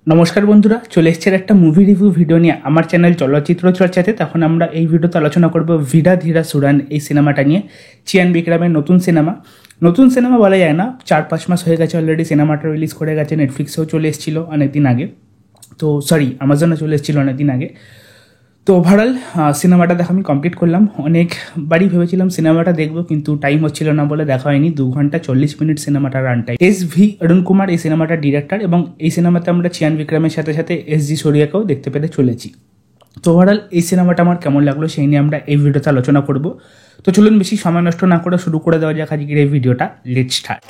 নমস্কার বন্ধুরা, চলে এসেছে একটা মুভি রিভিউ ভিডিও নিয়ে আমার চ্যানেল চলচ্চিত্র চর্চাতে। তখন আমরা এই ভিডিওতে আলোচনা করব ভিডা ধীরা সুরান এই সিনেমাটা নিয়ে। চিয়ান বিক্রমের নতুন সিনেমা বলা যায় না, 4-5 মাস হয়ে গেছে অলরেডি। সিনেমাটা রিলিজ করে গেছে, নেটফ্লিক্সেও চলে এসেছিলো অনেকদিন আগে, তো সরি আমাজনে চলে এসেছিলো অনেকদিন আগে। তো ওভারঅল সিনেমাটা দেখা আমি কমপ্লিট করলাম। অনেকবারই ভেবেছিলাম সিনেমাটা দেখবো, কিন্তু টাইম হচ্ছিল না বলে দেখা হয়নি। 2 ঘন্টা 40 মিনিট সিনেমাটা run time. SV Arun Kumar এই সিনেমাটার ডিরেক্টর, এবং এই সিনেমাতে আমরা চিয়ান বিক্রমের সাথে সাথে SG সূর্যাকেও দেখতে পেতে চলেছি। তো ওভারঅল এই সিনেমাটা আমার কেমন লাগলো সেই নিয়ে আমরা এই ভিডিওতে আলোচনা করব। তো চলুন বেশি সময় নষ্ট না করে শুরু করে দেওয়া যাক আজকের এই ভিডিওটা। Let's start.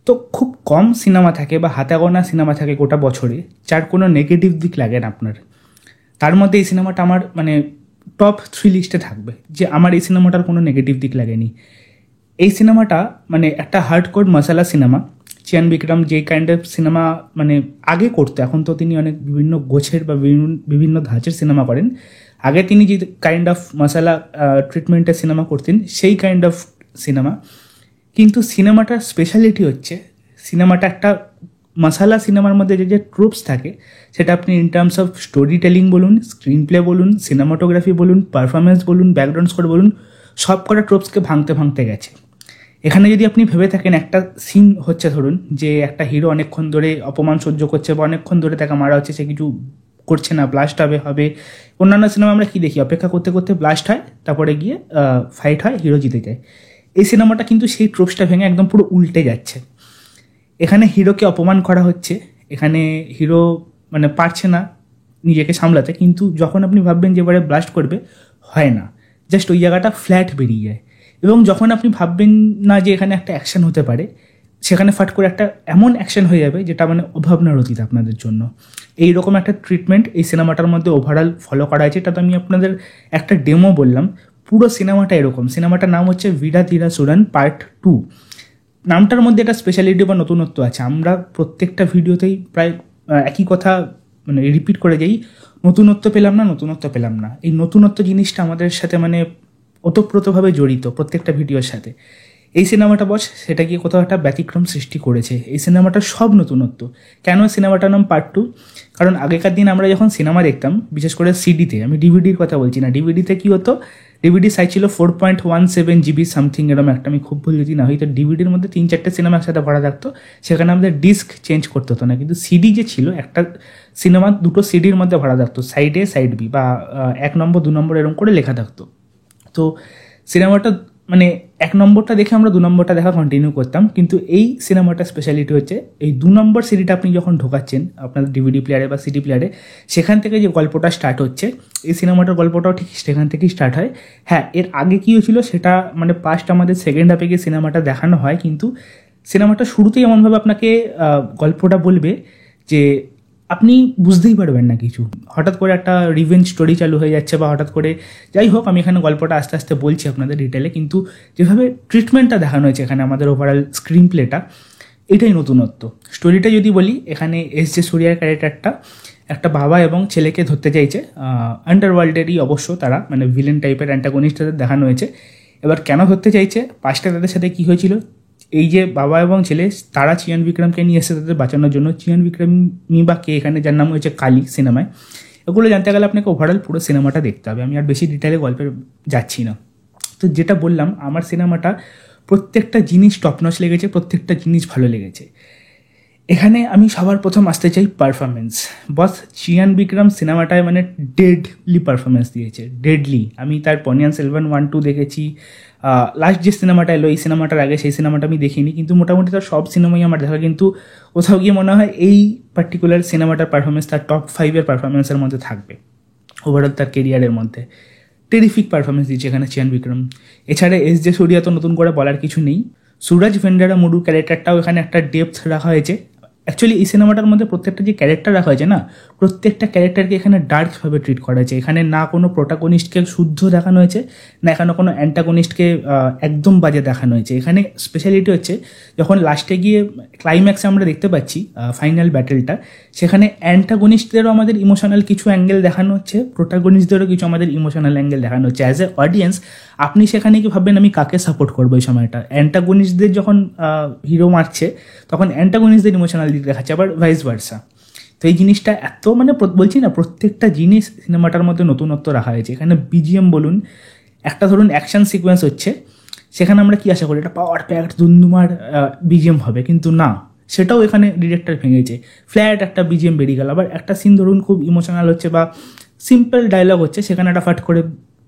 তো খুব কম সিনেমা থাকে বা হাতে গোনা সিনেমা থাকে গোটা বছরে যার কোনো নেগেটিভ দিক লাগে না আপনার। তার মধ্যে এই সিনেমাটা আমার টপ 3 লিস্টে থাকবে, যে আমার এই সিনেমাটার কোনো নেগেটিভ দিক লাগেনি। এই সিনেমাটা একটা হার্ডকোর মশালা সিনেমা। চিয়ান বিক্রম যে কাইন্ড অফ সিনেমা আগে করতো, এখন তো তিনি অনেক বিভিন্ন গোছের বা বিভিন্ন ধাঁচের সিনেমা করেন। আগে তিনি যে কাইন্ড অফ মশালা ট্রিটমেন্টের সিনেমা করতেন সেই কাইন্ড অফ সিনেমা। কিন্তু সিনেমাটার স্পেশালিটি হচ্ছে সিনেমাটা একটা মশালা সিনেমার মধ্যে যে ট্রুপস থাকে সেটা আপনি in terms of story telling বলুন, স্ক্রিন প্লে বলুন, সিনেমাটোগ্রাফি বলুন, পারফরমেন্স বলুন, ব্যাকগ্রাউন্ড স্কোর বলুন, সব কটা ট্রুপসকে ভাঙতে গেছে। এখানে যদি আপনি ভেবে থাকেন একটা সিন হচ্ছে, ধরুন যে একটা হিরো অনেকক্ষণ ধরে অপমান সহ্য করছে বা অনেকক্ষণ ধরে তাকে মারা হচ্ছে, সে কিছু করছে না, ব্লাস্ট হবে। অন্যান্য সিনেমা আমরা কী দেখি, অপেক্ষা করতে করতে ব্লাস্ট হয়, তারপরে গিয়ে ফাইট হয়, হিরো জিতে যায়। এই সিনেমাটা কিন্তু সেই ট্রোপসটা ভেঙে একদম পুরো উল্টে যাচ্ছে। এখানে হিরোকে অপমান করা হচ্ছে, এখানে হিরো পারছে না নিজেকে সামলাতে, কিন্তু যখন আপনি ভাববেন যে এবারে ব্লাস্ট করবে, হয় না, জাস্ট ওই জায়গাটা ফ্ল্যাট বেরিয়ে যায়। এবং যখন আপনি ভাববেন না যে এখানে একটা অ্যাকশন হতে পারে, সেখানে ফাট করে একটা এমন অ্যাকশন হয়ে যাবে যেটা অভাবনার অতীত আপনাদের জন্য। এইরকম একটা ট্রিটমেন্ট এই সিনেমাটার মধ্যে ওভারঅল ফলো করা হয়েছে। এটা তো আমি আপনাদের একটা ডেমো বললাম, পুরো সিনেমাটা এরকম। সিনেমাটার নাম হচ্ছে ভিডা ধীরা সুরান পার্ট 2। নামটার মধ্যে একটা স্পেশালিটি বা নতুনত্ব আছে। আমরা প্রত্যেকটা ভিডিওতেই প্রায় একই কথা রিপিট করে যাই, নতুনত্ব পেলাম না। এই নতুনত্ব জিনিসটা আমাদের সাথে ওতপ্রোতভাবে জড়িত প্রত্যেকটা ভিডিওর সাথে। এই সিনেমাটা সেটা গিয়ে কোথাও একটা ব্যতিক্রম সৃষ্টি করেছে। এই সিনেমাটার সব নতুনত্ব। কেন সিনেমাটার নাম পার্ট 2? কারণ আগেকার দিন আমরা যখন সিনেমা দেখতাম, বিশেষ করে সিডিতে, আমি ডিভিডির কথা বলছি না, ডিভিডিতে কী হতো, ডিভিডি সাইজ ছিল 4.17 GB সামথিং, এরকম একটা, আমি খুব ভুল যদি না হই। তো ডিভিডির মধ্যে 3-4টে সিনেমা একসাথে ভরা থাকতো, সেখানে আমাদের ডিস্ক চেঞ্জ করতে হতো না। কিন্তু সিডি যে ছিল, একটা সিনেমা দুটো সিডির মধ্যে ভরা থাকতো, সাইড A সাইড B, বা 1 নম্বর 2 নম্বর এরকম করে লেখা থাকতো। তো সিনেমাটা 1 নম্বরটা দেখে আমরা 2 নম্বরটা দেখা কন্টিনিউ করতাম। কিন্তু এই সিনেমাটার স্পেশালিটি হচ্ছে এই 2 নম্বর সিডিটা আপনি যখন ঢোকাচ্ছেন আপনার ডিভিডি প্লেয়ারে বা সিডি প্লেয়ারে, সেখান থেকে যে গল্পটা স্টার্ট হচ্ছে, এই সিনেমাটার গল্পটাও ঠিক সেখান থেকেই স্টার্ট হয়। হ্যাঁ, এর আগে কী হয়েছিল সেটা পাস্ট আমাদের সেকেন্ড হাফে গিয়ে সিনেমাটা দেখানো হয়, কিন্তু সিনেমাটা শুরুতেই এমনভাবে আপনাকে গল্পটা বলবে যে আপনি বুঝতেই পারবেন না কিছু। হঠাৎ করে একটা রিভেঞ্জ স্টোরি চালু হয়ে যাচ্ছে, বা হঠাৎ করে, যাই হোক, আমি এখানে গল্পটা আস্তে আস্তে বলছি আপনাদের ডিটেলে, কিন্তু যেভাবে ট্রিটমেন্টটা দেখানো হয়েছে এখানে, আমাদের ওভারঅল স্ক্রিন প্লেটা, এটাই নতুনত্ব। স্টোরিটা যদি বলি, এখানে SG সূর্যার ক্যারেক্টারটা একটা বাবা এবং ছেলেকে ধরতে চাইছে, আন্ডারওয়ার্ল্ডেরই অবশ্য তারা, ভিলেন টাইপের অ্যান্টাগনিস্ট তাদের দেখানো হয়েছে। এবার কেন ধরতে চাইছে, পাঁচটা তাদের সাথে কী হয়েছিল, এই যে বাবা এবং ছেলে, তারা চিয়ান বিক্রমকে নিয়ে এসে তাদের বাঁচানোর জন্য। চিয়ান বিক্রমই বা কে এখানে, যার নাম হয়েছে কালী সিনেমায়। এগুলো জানতে গেলে আপনাকে ওভারঅল পুরো সিনেমাটা দেখতে হবে, আমি আর বেশি ডিটেলে গল্পের যাচ্ছি না। তো যেটা বললাম, আমার সিনেমাটা প্রত্যেকটা জিনিস টপনচ লেগেছে, প্রত্যেকটা জিনিস ভালো লেগেছে। এখানে আমি সবার প্রথম আসতে চাই পারফরমেন্স। চিয়ান বিক্রম সিনেমাটায় ডেডলি পারফরমেন্স দিয়েছে, ডেডলি। আমি তার পনিয়ান সেলভান 1-2 দেখেছি, লাস্ট যে সিনেমাটা এলো এই সিনেমাটার আগে, সেই সিনেমাটা আমি দেখিনি, কিন্তু মোটামুটি তার সব সিনেমাই আমার দেখা, কিন্তু কোথাও গিয়ে মনে হয় এই পার্টিকুলার সিনেমাটার পারফরমেন্স তার টপ 5-এর পারফরমেন্সের মধ্যে থাকবে ওভারঅল তার কেরিয়ারের মধ্যে। টেরিফিক পারফরমেন্স দিচ্ছে এখানে চিয়ান বিক্রম। এছাড়া SG সূর্যা তো নতুন করে বলার কিছু নেই। সুরজ ভেন্ডারা মুডু ক্যারেক্টারটাও এখানে একটা ডেপথ রাখা হয়েছে। অ্যাকচুয়ালি এই সিনেমাটার মধ্যে প্রত্যেকটা যে ক্যারেক্টার রাখা হয়েছে না, প্রত্যেকটা ক্যারেক্টারকে এখানে ডার্কভাবে ট্রিট করা হয়েছে। এখানে না কোনো প্রোটাগনিস্টকে শুদ্ধ দেখানো হয়েছে, না এখানে কোনো অ্যান্টাগনিস্টকে একদম বাজে দেখানো হয়েছে। এখানে স্পেশালিটি হচ্ছে যখন লাস্টে গিয়ে ক্লাইম্যাক্সে আমরা দেখতে পাচ্ছি ফাইনাল ব্যাটেলটা, সেখানে অ্যান্টাগনিস্টদেরও আমাদের ইমোশনাল কিছু অ্যাঙ্গেল দেখানো হচ্ছে, প্রোটাগনিস্টদেরও কিছু আমাদের ইমোশনাল অ্যাঙ্গেল দেখানো হচ্ছে। অ্যাজ এ অডিয়েন্স আপনি সেখানে কি ভাববেন আমি কাকে সাপোর্ট করবো এই সময়টা? অ্যান্টাগনিস্টদের যখন হিরো মারছে তখন অ্যান্টাগনিস্টদের ইমোশনাল দিক দেখাচ্ছে, আবার ভাইস ভার্সা। তো এই জিনিসটা এত মানে বলছি না, প্রত্যেকটা জিনিস সিনেমাটার মধ্যে নতুনত্ব রাখা হয়েছে। এখানে বিজিএম বলুন, একটা ধরুন অ্যাকশন সিকোয়েন্স হচ্ছে, সেখানে আমরা কি আশা করি এটা পাওয়ার প্যাকড ধুমধুমার বিজিএম হবে, কিন্তু না, সেটাও এখানে ডিরেক্টর ভেঙেছে। ফ্ল্যাট একটা বিজিএম বেরিয়ে গেল। আবার একটা সিন ধরুন খুব ইমোশনাল হচ্ছে বা সিম্পল ডায়লগ হচ্ছে, সেখানে একটা ফাট করে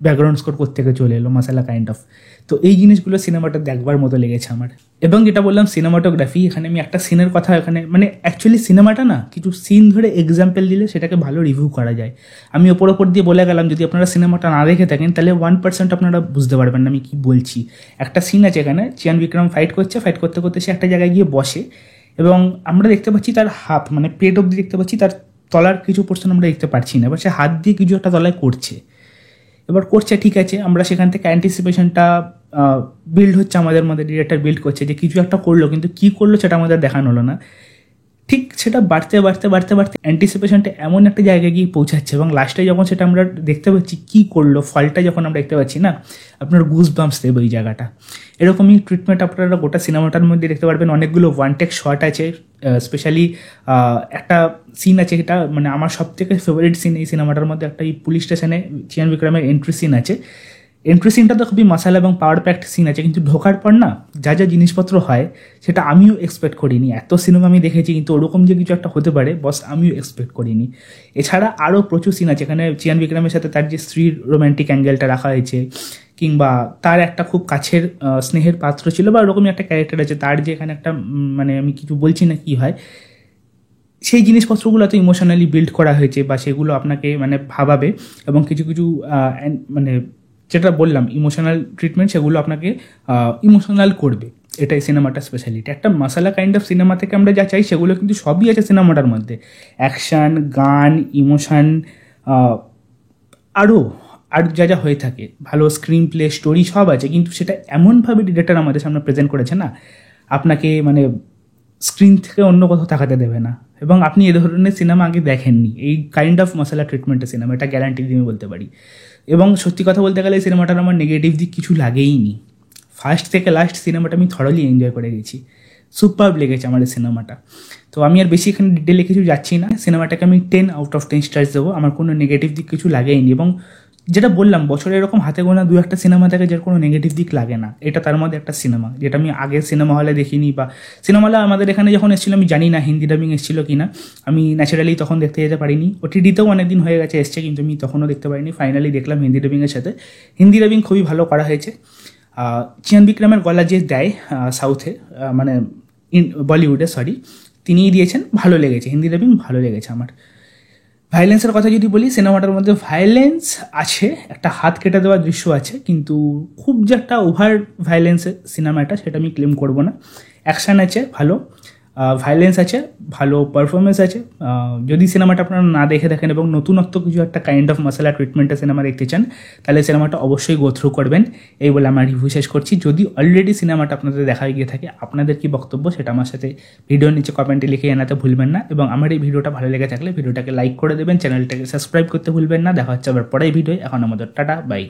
ব্যাকগ্রাউন্ড স্কোর করতে চলে এলো মাসালা কাইন্ড অফ। তো এই জিনিসগুলো সিনেমাটা দেখবার মতো লেগেছে আমার। এবং যেটা বললাম সিনেমাটোগ্রাফি, এখানে আমি একটা সিনের কথা এখানে মানে অ্যাকচুয়ালি সিনেমাটা না কিছু সিন ধরে এক্সাম্পল দিলে সেটাকে ভালো রিভিউ করা যায়। আমি ওপর দিয়ে বলে গেলাম, যদি আপনারা সিনেমাটা না দেখে থাকেন তাহলে 1% আপনারা বুঝতে পারবেন না আমি কি বলছি। একটা সিন আছে এখানে, চিয়ান বিক্রম ফাইট করতে করতে সে একটা জায়গায় গিয়ে বসে এবং আমরা দেখতে পাচ্ছি তার হাত মানে পেট অব্দি দেখতে পাচ্ছি, তার তলার কিছু পোর্শন আমরা দেখতে পাচ্ছি না, এবার সে হাত দিয়ে কিছু একটা তলায় করছে। এবার করছে ঠিক আছে, আমরা সেখান থেকে অ্যান্টিসিপেশনটা বিল্ড হচ্ছে আমাদের মধ্যে, ডিরেক্টর বিল্ড করছে যে কিছু একটা করলো, কিন্তু কী করলো সেটা আমাদের দেখানো হলো না। ঠিক সেটা বাড়তে অ্যান্টিসিপেশনটা এমন একটা জায়গায় গিয়ে পৌঁছাচ্ছে এবং লাস্টে যখন সেটা আমরা দেখতে পাচ্ছি কী করলো, ফলটা যখন আমরা দেখতে পাচ্ছি না, আপনার গুজ বাম্পস দেবে ওই জায়গাটা। এরকমই ট্রিটমেন্ট আপনারা গোটা সিনেমাটার মধ্যে দেখতে পারবেন। অনেকগুলো ওয়ান টেক শট আছে, স্পেশালি একটা সিন আছে, এটা মানে আমার সব থেকে ফেভারিট সিন এই সিনেমাটার মধ্যে। একটা এই পুলিশ স্টেশনে চিয়ান বিক্রমের এন্ট্রি সিন আছে। এন্ট্রি সিনটা তো খুবই মশালা এবং পাওয়ার প্যাকড সিন আছে, কিন্তু ঢোকার পর না যা যা জিনিসপত্র হয় সেটা আমিও এক্সপেক্ট করিনি। এত সিনেমা আমি দেখেছি, কিন্তু ওরকম যে কিছু একটা হতে পারে বস আমিও এক্সপেক্ট করিনি। এছাড়া আরও প্রচুর সিন আছে এখানে। চিয়ান বিক্রমের সাথে তার যে স্ত্রীর রোম্যান্টিক অ্যাঙ্গেলটা রাখা হয়েছে, কিংবা তার একটা খুব কাছের স্নেহের পাত্র ছিল বা ওরকমই একটা ক্যারেক্টার আছে, তার যে এখানে একটা মানে আমি কিছু বলছি না কী হয়, সেই জিনিসপত্রগুলো তো ইমোশনালি বিল্ড করা হয়েছে বা সেগুলো আপনাকে মানে ভাবাবে। এবং কিছু কিছু মানে যেটা বললাম ইমোশনাল ট্রিটমেন্ট, সেগুলো আপনাকে ইমোশনাল করবে। এটাই সিনেমাটার স্পেশালিটি। একটা মশালা কাইন্ড অফ সিনেমা থেকে আমরা যা চাই সেগুলো কিন্তু সবই আছে সিনেমাটার মধ্যে। অ্যাকশান, গান, ইমোশান, আর যা যা হয়ে থাকে, ভালো স্ক্রিন প্লে, স্টোরি সব আছে, কিন্তু সেটা এমনভাবে ডিরেক্টর আমাদের সামনে প্রেজেন্ট করেছে না, আপনাকে মানে স্ক্রিন থেকে অন্য কোথাও তাকাতে দেবে না। এবং আপনি এ ধরনের সিনেমা আগে দেখেননি, এই কাইন্ড অফ মশালা ট্রিটমেন্টের সিনেমা, এটা গ্যারান্টি দিয়ে বলতে পারি। এবং সত্যি কথা বলতে গেলে এই সিনেমাটার আমার নেগেটিভ দিক কিছু লাগেইনি। ফার্স্ট থেকে লাস্ট সিনেমাটা আমি থরলি এনজয় করে গেছি, সুপারব লেগেছে আমার এই সিনেমাটা। তো আমি আর বেশি এখানে ডিটেলে কিছু যাচ্ছি না, সিনেমাটাকে আমি 10/10 স্টার্স দেবো। আমার কোনো নেগেটিভ দিক কিছু লাগেইনি। এবং যেটা বললাম, বছরে এরকম হাতে গোনা 2-1টা সিনেমা থাকে যার কোনো নেগেটিভ দিক লাগে না, এটা তার মধ্যে একটা সিনেমা, যেটা আমি আগের সিনেমা হলে দেখিনি। বা সিনেমা হলে আমাদের এখানে যখন এসেছিলো আমি জানি না হিন্দি ডাবিং এসেছিলো কি না, আমি ন্যাচারালি তখন দেখতে যেতে পারিনি। ওটিডিতেও অনেকদিন হয়ে গেছে এসছে, কিন্তু আমি তখনও দেখতে পারিনি। ফাইনালি দেখলাম হিন্দি ডাবিংয়ের সাথে। হিন্দি ডাবিং খুবই ভালো করা হয়েছে। চিয়ান বিক্রমের গলা যে দেয় সাউথে, মানে বলিউডে সরি, তিনিই দিয়েছেন, ভালো লেগেছে, হিন্দি ডাবিং ভালো লেগেছে আমার। ভায়োলেন্সের কথা যদি বলি, সিনেমাটার মধ্যে ভায়োলেন্স আছে, একটা হাত কেটে দেওয়ার দৃশ্য আছে, কিন্তু খুব যে একটা ওভার ভায়োলেন্সের সিনেমাটা সেটা আমি ক্লেম করবো না। অ্যাকশান আছে ভালো, ভায়োলেন্স আছে ভালো, পারফরমেন্স আছে। যদি সিনেমাটা আপনারা না দেখে দেখেন এবং নতুনত্ব কিছু একটা কাইন্ড অফ মশালা ট্রিটমেন্টের সিনেমা দেখতে চান, তাহলে সিনেমাটা অবশ্যই গো থ্রু করবেন, এই বলে আমার রিভিউ শেষ করছি। যদি অলরেডি সিনেমাটা আপনাদের দেখা গিয়ে থাকে, আপনাদের কি বক্তব্য সেটা আমার সাথে ভিডিওর নিচে কমেন্টে লিখে জানাতে ভুলবেন না। এবং আমার এই ভিডিওটা ভালো লেগে থাকলে ভিডিওটাকে লাইক করে দেবেন, চ্যানেলটাকে সাবস্ক্রাইব করতে ভুলবেন না। দেখা হচ্ছে আবার পরের ভিডিও। এখন আমাদের টাটা, বাই।